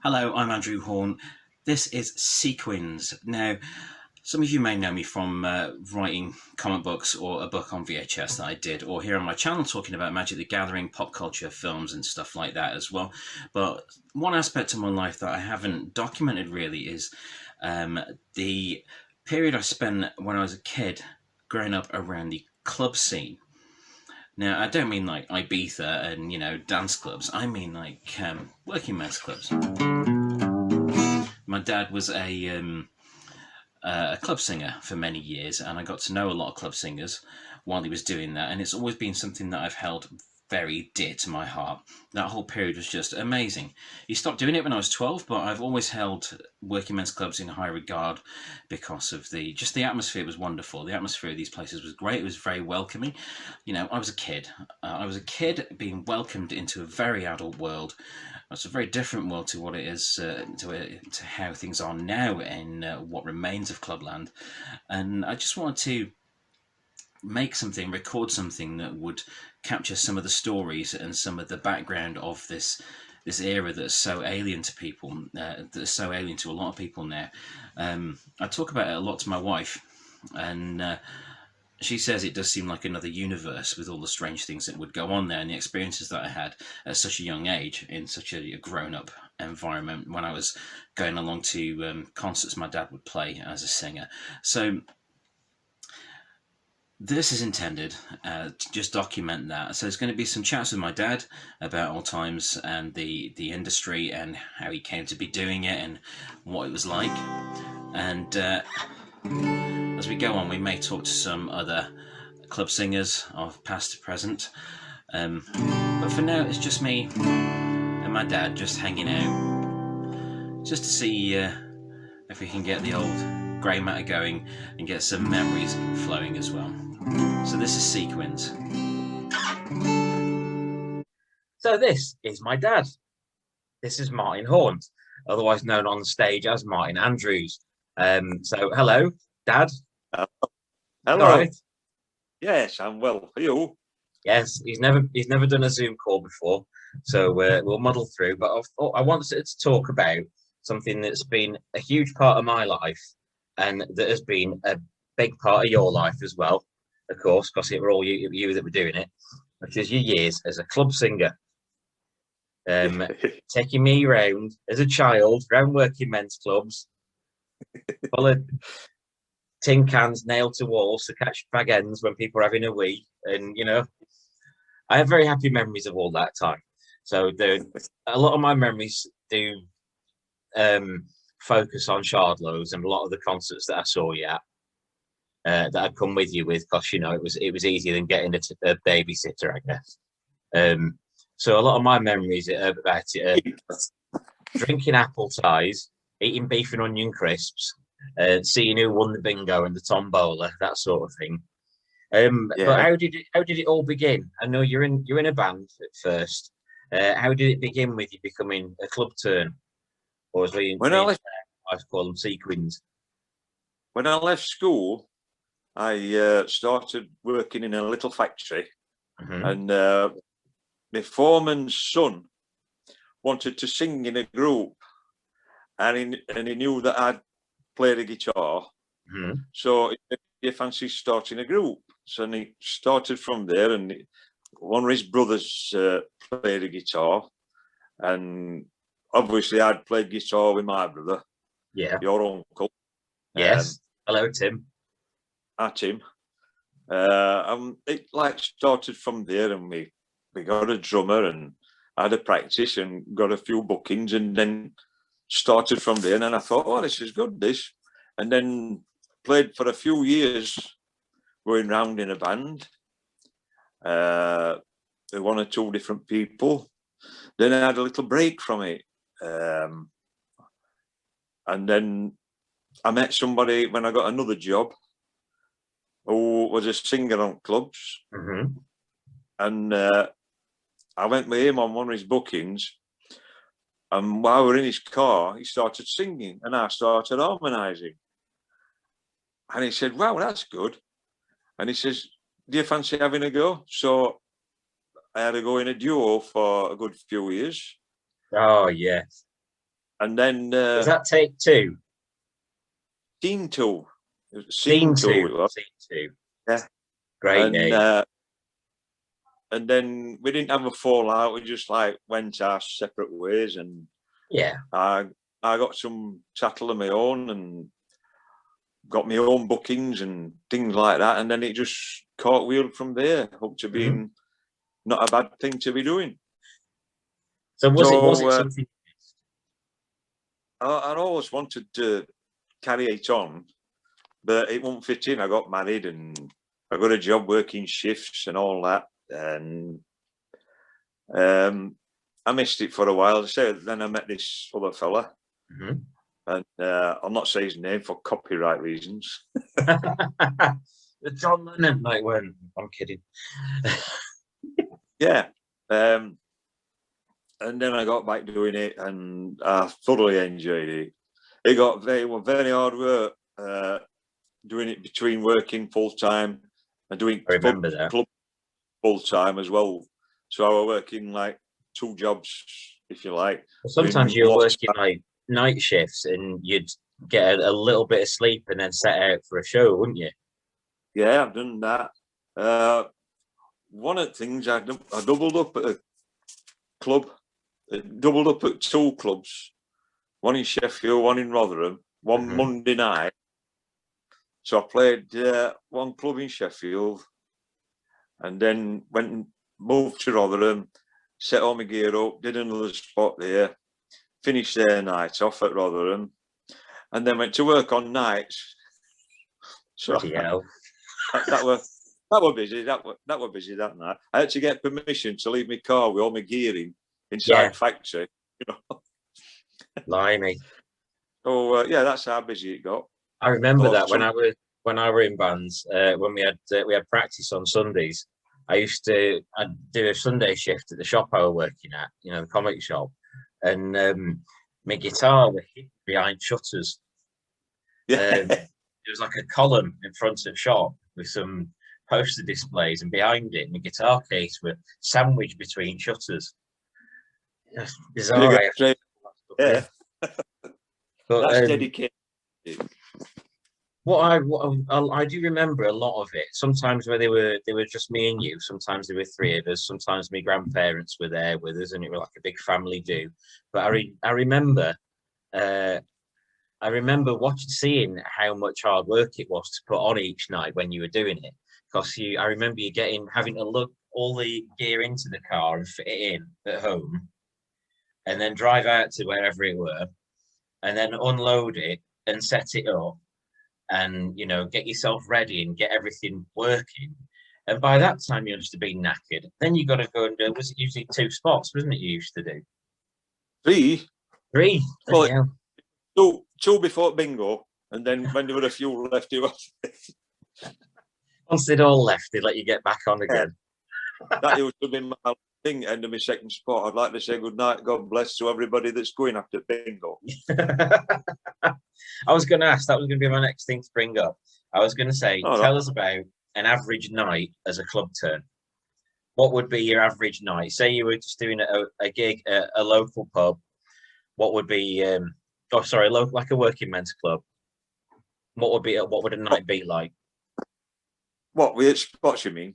Hello, I'm Andrew Horn. This is Sequins. Now, some of you may know me from writing comic books or a book on VHS that I did, or here on my channel talking about Magic the Gathering, pop culture, films and stuff like that as well. But one aspect of my life that I haven't documented really is the period I spent when I was a kid growing up around the club scene. Now, I don't mean like Ibiza and, dance clubs. I mean like working men's clubs. My dad was a club singer for many years, and I got to know a lot of club singers while he was doing that, and it's always been something that I've held very dear to my heart. That whole period was just amazing. He stopped doing it when I was 12, but I've always held working men's clubs in high regard because of the atmosphere was wonderful. The atmosphere of these places was great. It was very welcoming. I was a kid. I was a kid being welcomed into a very adult world. It's a very different world to what it is to how things are now in what remains of Clubland, and I just wanted to record something that would capture some of the stories and some of the background of this era that's so alien to people, that's so alien to a lot of people now. I talk about it a lot to my wife, and she says it does seem like another universe with all the strange things that would go on there and the experiences that I had at such a young age in such a grown-up environment when I was going along to concerts my dad would play as a singer. So this is intended to just document that. So there's going to be some chats with my dad about old times and the industry and how he came to be doing it and what it was like. And as we go on, we may talk to some other club singers of past to present. But for now, it's just me and my dad just hanging out, just to see if we can get the old grey matter going and get some memories flowing as well. So this is Sequins. So this is my dad. This is Martin Horn, otherwise known on the stage as Martin Andrews. So hello, Dad. Hello. All right. Yes, I'm well. Are you? Yes, he's never done a Zoom call before, so we'll muddle through. But I wanted to talk about something that's been a huge part of my life, and that has been a big part of your life as well, of course, because it were all you that were doing it, which is your years as a club singer. Taking me round as a child round working men's clubs, full of tin cans nailed to walls to catch fag ends when people are having a wee, and I have very happy memories of all that time. So a lot of my memories do focus on Shardlows and a lot of the concerts that I saw you at, that I'd come with you with, because it was easier than getting a babysitter, I guess. So a lot of my memories about it are drinking apple ties, eating beef and onion crisps, seeing who won the bingo and the tombola, that sort of thing. Yeah. But how did it all begin? I know you're in a band at first. How did it begin with you becoming a club turn, or as I call them, Sequins? When I left school, I started working in a little factory, and my foreman's son wanted to sing in a group, and he knew that I'd played the guitar, so he fancied starting a group. So he started from there, and one of his brothers played the guitar, and obviously I'd played guitar with my brother, your uncle. Yes. Hello, Tim. Hi, Tim. It started from there, and we got a drummer and had a practice and got a few bookings, and then started from there. And then I thought, oh, this is good, this. And then played for a few years going round in a band, one or two different people. Then I had a little break from it. And then I met somebody when I got another job who was a singer on clubs. And I went with him on one of his bookings. And while we were in his car, he started singing and I started harmonising. And he said, wow, that's good. And he says, do you fancy having a go? So I had to go in a duo for a good few years. Oh, yes. And then Was that take two? Scene two. Scene two. It was. Scene two. Yeah. Great name. And then we didn't have a fallout. We just like went our separate ways, and yeah, I got some chattel of my own and got my own bookings and things like that. And then it just cartwheeled from there up to being not a bad thing to be doing. So was it something? I always wanted to carry it on, but it won't fit in. I got married and I got a job working shifts and all that, and I missed it for a while. So then I met this other fella, and I'll not say his name for copyright reasons. John Lennon, like when I'm kidding. Yeah. And then I got back doing it, and I thoroughly enjoyed it. It got very hard work doing it between working full time and doing club full time as well. So I was working like 2 jobs, if you like. Sometimes you're working like night shifts, and you'd get a little bit of sleep and then set out for a show, wouldn't you? Yeah, I've done that. One of the things I doubled up at a club. Doubled up at 2 clubs, one in Sheffield, one in Rotherham, one Monday night. So I played one club in Sheffield, and then went and moved to Rotherham, set all my gear up, did another spot there, finished their night off at Rotherham, and then went to work on nights. So that were busy. That were busy that night. I had to get permission to leave my car with all my gear inside factory, you know. Blimey. So yeah, that's how busy it got. I remember that when I were in bands, when we had practice on Sundays. I'd do a Sunday shift at the shop I was working at, you know, the comic shop, and my guitar was hidden behind shutters. Yeah. There was like a column in front of the shop with some poster displays, and behind it, my guitar case was sandwiched between shutters. That's bizarre. Yeah. But, that's dedicated. What I do remember a lot of it. Sometimes where they were just me and you. Sometimes there were 3 of us. Sometimes my grandparents were there with us, and it was like a big family do. But I remember seeing how much hard work it was to put on each night when you were doing it. Because I remember you having to lug all the gear into the car and fit it in at home, and then drive out to wherever it were, and then unload it and set it up, and, you know, get yourself ready and get everything working. And by that time, you used to be knackered. Then you got to go and do, was it usually 2 spots, wasn't it, you used to do? 3? 3? Well, 2 before bingo, and then when there were a few left, you once they'd all left, they'd let you get back on again. That used to be my thing, end of my second spot. I'd like to say good night, God bless to everybody that's going after bingo. I was going to ask, that was going to be my next thing to bring up. I was going to say, tell us about an average night as a club turn. What would be your average night? Say you were just doing a gig at a local pub. What would be, like a working men's club? What would a night be like? What, weird spots, you mean?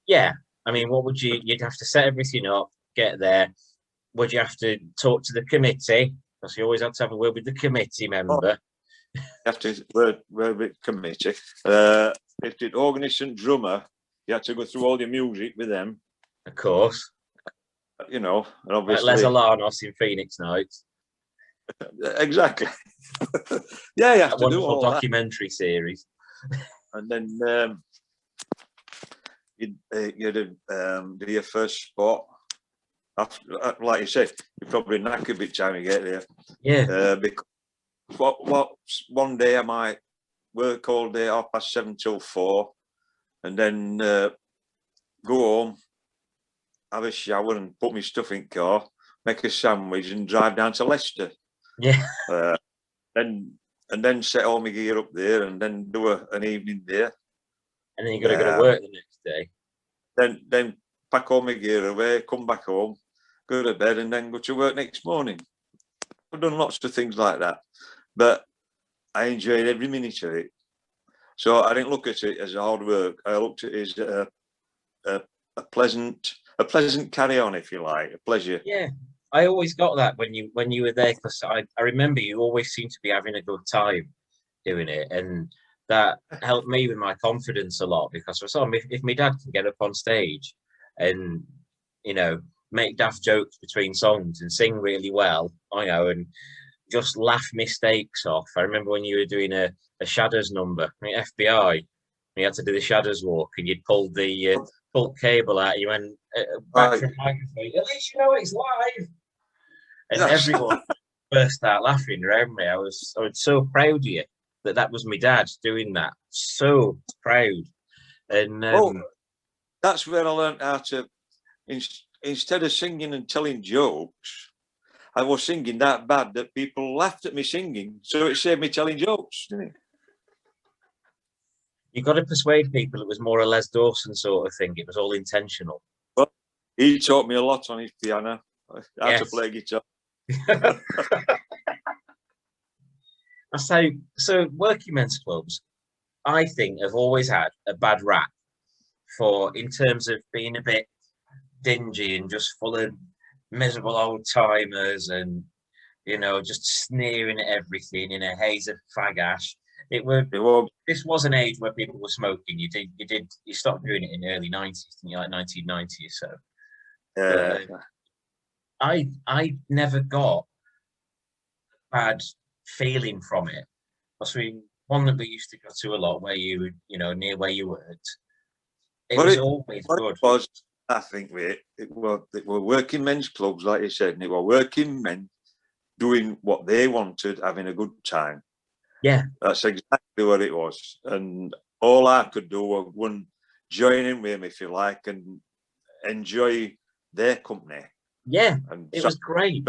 Yeah. I mean, you'd have to set everything up, get there. Would you have to talk to the committee? Because you always have to have a word with the committee member. You have to word with committee. If the organist and drummer, you have to go through all your music with them. Of course. You know, and obviously. Like Les Alanos in Phoenix Nights. Exactly. Yeah, you have to do all documentary series. And then you'd do your first spot. After, like you said, you probably knackered by the time you get there. Yeah. Because one day I might work all day, 7:30 till 4, and then go home, have a shower, and put my stuff in car, make a sandwich, and drive down to Leicester. Yeah. And then set all my gear up there, and then do an evening there. And then you got to go to work the next day. Then pack all my gear away, come back home, go to bed, and then go to work next morning. I've done lots of things like that, but I enjoyed every minute of it. So I didn't look at it as hard work. I looked at it as a pleasant carry on, if you like, a pleasure. Yeah, I always got that when you were there, because I remember you always seemed to be having a good time doing it, and that helped me with my confidence a lot, because I saw if my dad can get up on stage and, you know, make daft jokes between songs and sing really well, I know, and just laugh mistakes off. I remember when you were doing a Shadows number, I mean, FBI, you had to do the Shadows walk, and you'd pulled the pulled cable out, you went back Right. from the microphone, at least you know it's live. And everyone burst out laughing around me. I was so proud of you that was my dad doing that. So proud. And well, that's where I learned how to, instead of singing and telling jokes, I was singing that bad that people laughed at me singing, so it saved me telling jokes, didn't it? you got to persuade people it was more a Les Dawson sort of thing. It was all intentional. Well, he taught me a lot on his piano, how to play guitar. So working men's clubs, I think, have always had a bad rap for, in terms of being a bit dingy and just full of miserable old timers, and, you know, just sneering at everything in a haze of fag ash. This was an age where people were smoking. You stopped doing it in the early 90s, like 1990 or so. I never got a bad feeling from it. I mean, one that we used to go to a lot, where you know, near where you worked, it was always good. I think it were working men's clubs, like you said, and it were working men doing what they wanted, having a good time. Yeah, that's exactly what it was. And all I could do was one, join in with them, if you like, and enjoy their company. Yeah, and it was great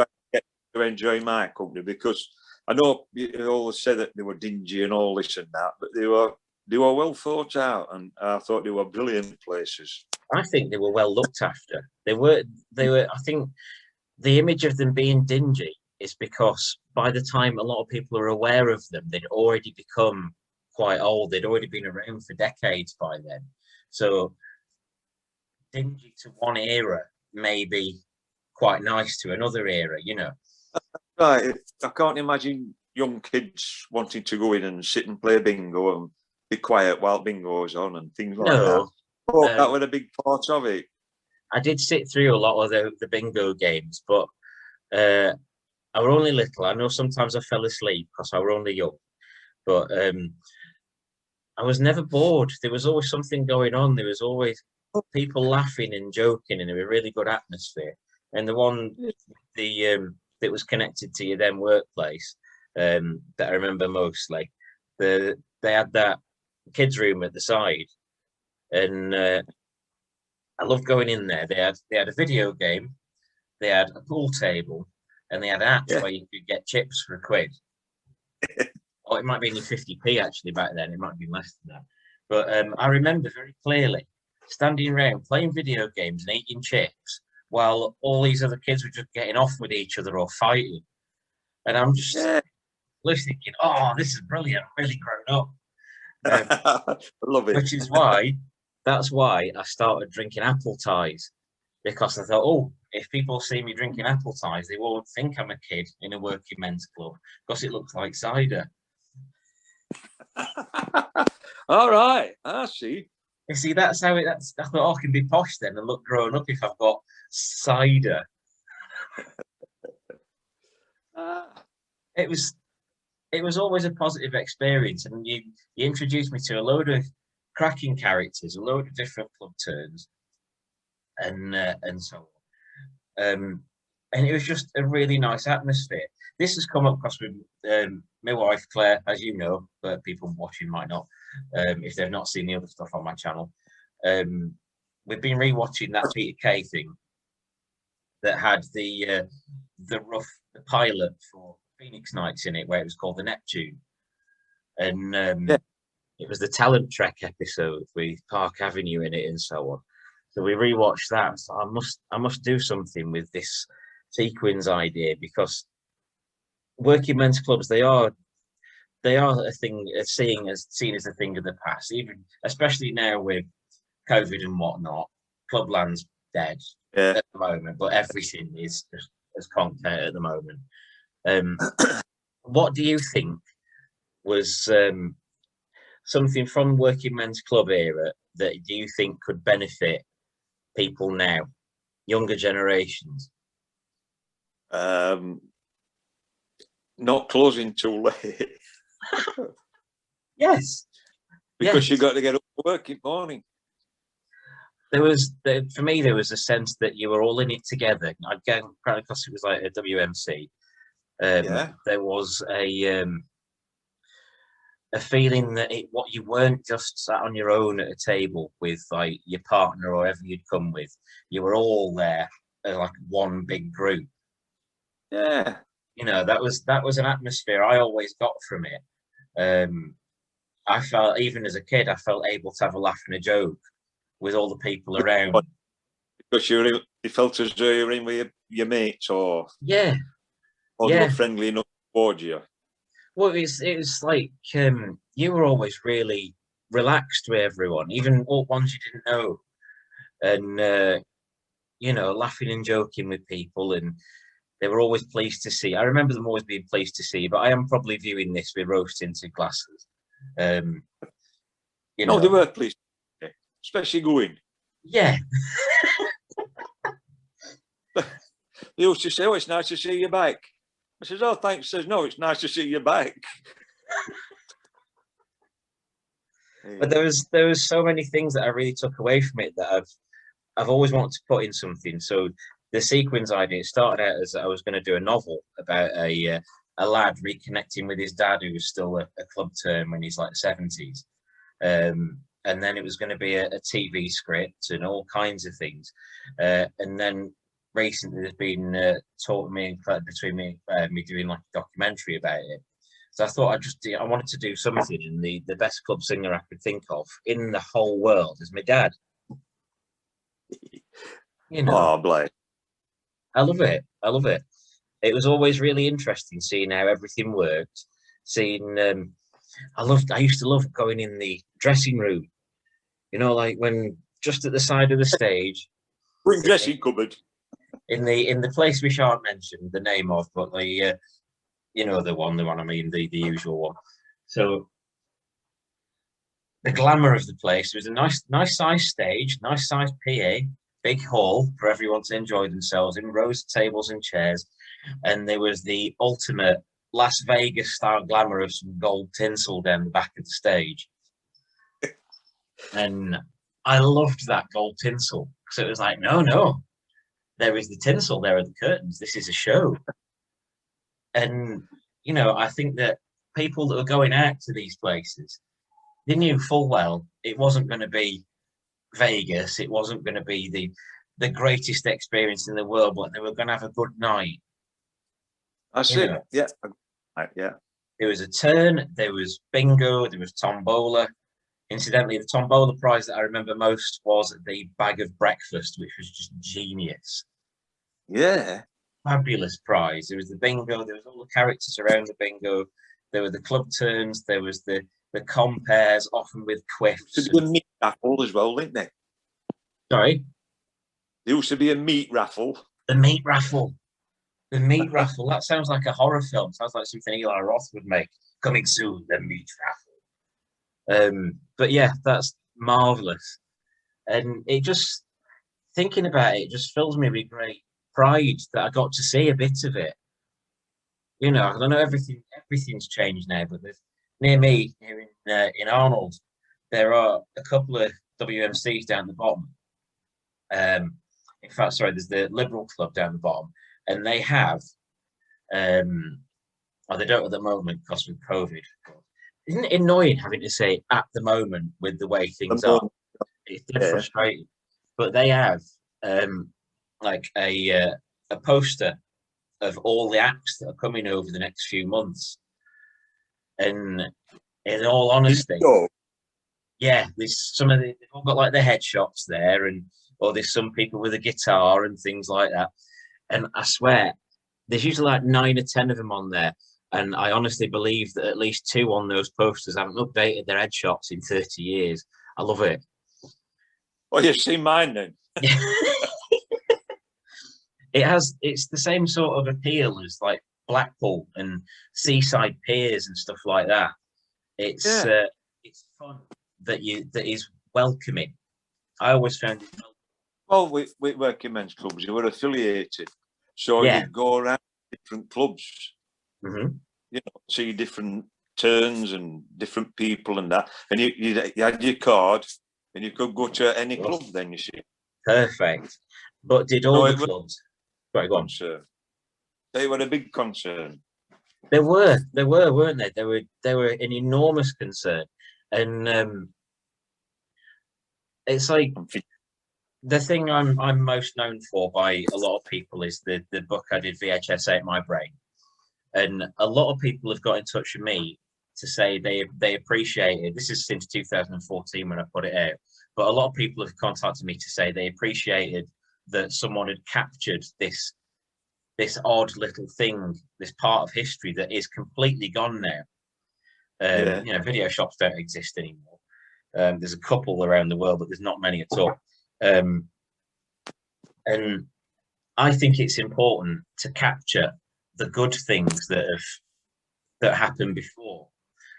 to enjoy my company, because I know you always say that they were dingy and all this and that, but they were well thought out, and I thought they were brilliant places. I think they were well looked after. They were. I think the image of them being dingy is because by the time a lot of people are aware of them, they'd already become quite old. They'd already been around for decades by then. So dingy to one era may be quite nice to another era, you know. Right. I can't imagine young kids wanting to go in and sit and play bingo and be quiet while bingo's on and things like that. But that was a big part of it. I did sit through a lot of the bingo games, but I were only little. I know sometimes I fell asleep because I were only young, but I was never bored. There was always something going on. There was always people laughing and joking, and it was a really good atmosphere. And the one, that was connected to your then workplace, that I remember most, like they had that kids room at the side, and I loved going in there. They had a video game, they had a pool table, and they had apps where you could get chips for £1. Or it might be only 50p actually back then. It might be less than that. But I remember very clearly standing around playing video games and eating chips while all these other kids were just getting off with each other or fighting. And I'm just thinking, oh, this is brilliant. I'm really grown up. I love it. Which is that's why I started drinking apple ties, because I thought, oh, if people see me drinking apple ties, they won't think I'm a kid in a working men's club because it looks like cider. All right, I see. You see, that's how I thought, oh, I can be posh then and look grown up if I've got cider. It was always a positive experience, and you introduced me to a load of cracking characters, a load of different club turns, and so on. And it was just a really nice atmosphere. This has come up because with my wife Claire, as you know, but people watching might not, if they've not seen the other stuff on my channel. We've been rewatching that Peter Kay thing that had the pilot for Phoenix Nights in it, where it was called the Neptune, and it was the Talent Trek episode with Park Avenue in it and so on. So we rewatched that. So I must do something with this Sequins idea, because working men's clubs, they are a thing, seen as a thing of the past, even especially now with COVID and whatnot. Clubland's dead Yeah. at the moment, but everything is just as content at the moment. What do you think was something from working men's club era that do you think could benefit people now, younger generations? Not closing too late. Yes, because you got to get up to work in the morning. For me, there was a sense that you were all in it together. Again, probably because it was like a WMC. There was a feeling that what you weren't just sat on your own at a table with like your partner or whoever you'd come with. You were all there like one big group. Yeah. You know, that was an atmosphere I always got from it. I felt, even as a kid, I felt able to have a laugh and a joke with all the people around. Because you felt as though you were in with your mates, or they were friendly enough towards you. Well, it was like you were always really relaxed with everyone, even all ones you didn't know, and you know, laughing and joking with people, and they were always pleased to see. I remember them always being pleased to see, but I am probably viewing this with rose-tinted glasses. You know, they were pleased, especially going. Yeah. They used to say, "Oh, it's nice to see you back." I says, "Oh, thanks." Says, "No, it's nice to see you back." But there was so many things that I really took away from it that I've always wanted to put in something. So the Sequins idea started out as I was going to do a novel about a lad reconnecting with his dad, who was still a club term when he's like 70s. And then it was going to be a TV script and all kinds of things. And then recently there's been talk between me doing like a documentary about it. So I thought I wanted to do something, and the best club singer I could think of in the whole world is my dad. You know, oh, bless. I love it. I love it. It was always really interesting seeing how everything worked. Seeing, I used to love going in the dressing room. You know, like when just at the side of the stage, Dressing cupboard. In the place we shan't mention the name of, but the you know, the one I mean, the usual one. So the glamour of the place was a nice size stage, nice size PA, big hall for everyone to enjoy themselves in, rows of tables and chairs, and there was the ultimate Las Vegas style glamour of some gold tinsel down the back of the stage. And I loved that gold tinsel, because it was like, no, there is the tinsel, there are the curtains, this is a show. And, you know, I think that people that were going out to these places, they knew full well it wasn't going to be Vegas, it wasn't going to be the greatest experience in the world, but they were going to have a good night. I see. Yeah. Yeah. There was a turn, there was bingo, there was tombola. Incidentally, the tombola prize that I remember most was the bag of breakfast, which was just genius. Yeah. Fabulous prize. There was the bingo, there was all the characters around the bingo, there were the club turns, there was the compares, often with quiffs. There used to be a meat raffle as well, didn't there? Sorry? There used to be a meat raffle. The meat raffle. The meat raffle. That sounds like a horror film. Sounds like something Eli Roth would make. Coming soon, the meat raffle. But yeah, that's marvelous. And it just, thinking about it, just fills me with great pride that I got to see a bit of it. You know, I don't know, everything's changed now, but there's, near me here in Arnold, there are a couple of WMCs down the bottom. In fact, sorry, there's the Liberal Club down the bottom, and they have, well, they don't at the moment because with COVID. Isn't it annoying having to say at the moment with the way things are? It's frustrating. But they have like a poster of all the acts that are coming over the next few months. And in all honesty, yeah, there's they've all got like their headshots there, or there's some people with a guitar and things like that. And I swear, there's usually like 9 or 10 of them on there. And I honestly believe that at least 2 on those posters haven't updated their headshots in 30 years. I love it. Well, you've seen mine then. It's the same sort of appeal as like Blackpool and seaside piers and stuff like that. It's fun that is welcoming. I always found it. Well, with working men's clubs, you were affiliated, so Yeah. you'd go around different clubs, Mm-hmm. you know, see different turns and different people and that, and you had your card, and you could go to any club. Then you see, Perfect. But did all the clubs? Right, go on. They were a big concern. They were, weren't they? They were an enormous concern, and it's like the thing I'm most known for by a lot of people is the book I did, VHS Ate My Brain, and a lot of people have got in touch with me to say they appreciate it. This is since 2014 when I put it out, but a lot of people have contacted me to say they appreciated that someone had captured this odd little thing, this part of history that is completely gone now. You know, video shops don't exist anymore. There's a couple around the world, but there's not many at all. And I think it's important to capture the good things that happened before,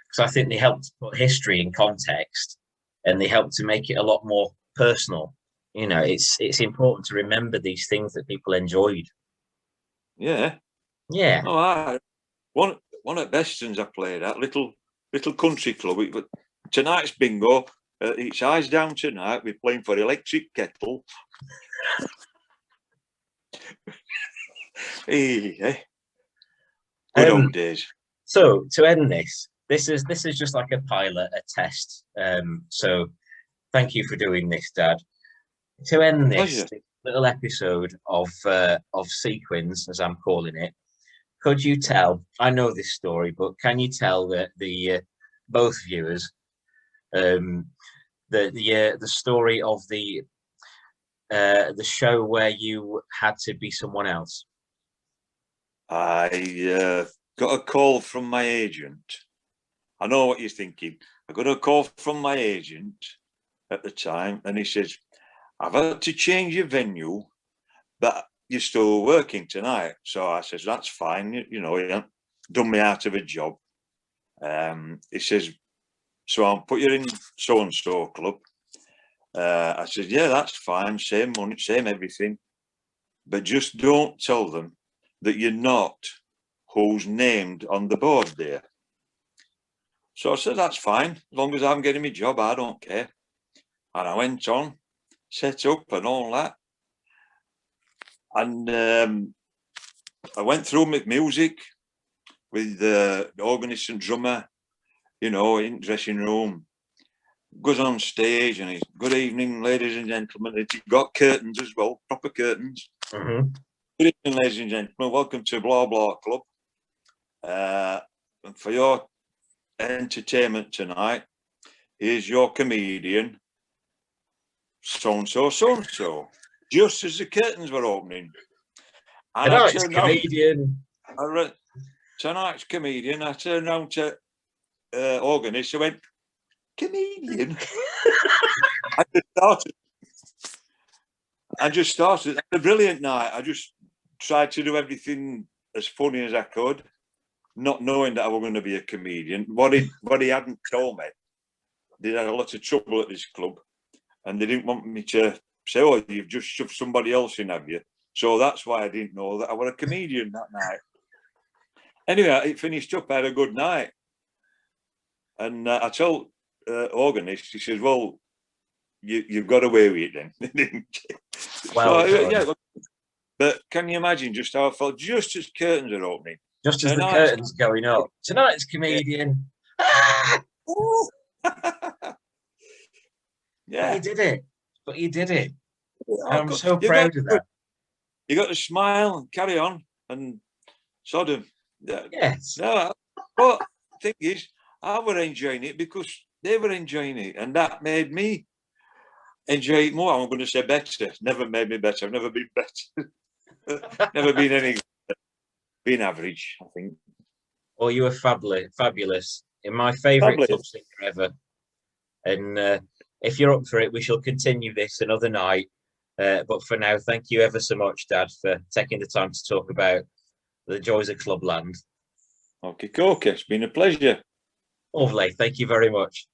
because I think they help to put history in context, and they help to make it a lot more personal. You know, it's important to remember these things that people enjoyed. Yeah. Oh, one at Beston's I played at, little country club. But tonight's bingo. It's eyes down tonight. We're playing for electric kettle. Hey. Good old days. So to end this is just like a pilot, a test. So thank you for doing this, Dad. To end this little episode of Sequins, as I'm calling it, could you tell? I know this story, but can you tell that the both viewers the story of the show where you had to be someone else? I got a call from my agent. I know what you're thinking. I got a call from my agent at the time, and he says, I've had to change your venue, but you're still working tonight. So I says, that's fine. You know, you haven't done me out of a job. He says, so I'll put you in so-and-so club. I said, yeah, that's fine. Same money, same everything. But just don't tell them that you're not who's named on the board there. So I said, that's fine. As long as I'm getting my job, I don't care. And I went on, set up and all that. And I went through my music with the organist and drummer, you know, in dressing room. Goes on stage and he's, good evening, ladies and gentlemen. It's got curtains as well, proper curtains. Mm-hmm. Good evening, ladies and gentlemen. Welcome to Blah Blah Club. And for your entertainment tonight, here's your comedian, so-and-so, so-and-so. Just as the curtains were opening. And tonight's comedian. Tonight's comedian. I turned around to organist. I went, comedian? I just started. A brilliant night. I just tried to do everything as funny as I could, not knowing that I was going to be a comedian. What he hadn't told me, they had a lot of trouble at this club, and they didn't want me to say, "Oh, you've just shoved somebody else in, have you?" So that's why I didn't know that I was a comedian that night. Anyway, it finished up. I had a good night, and I told organist. He says, "Well, you've got away with it then." Well, so, yeah. But can you imagine just how I felt just as curtains are opening? Just as the curtains going up. Tonight's comedian. Yeah. Yeah. But you did it. Yeah, I'm so proud of that. You got to smile and carry on and sort of. Yes. No, but the thing is, I were enjoying it because they were enjoying it, and that made me enjoy it more. I'm going to say better. Never made me better. I've never been better. Never been any. Been average, I think. Well, you were fabulous. In my favourite club Fabulous. singer ever. And if you're up for it, we shall continue this another night. But for now, thank you ever so much, Dad, for taking the time to talk about the joys of Clubland. Okay, it's been a pleasure. Lovely. Thank you very much.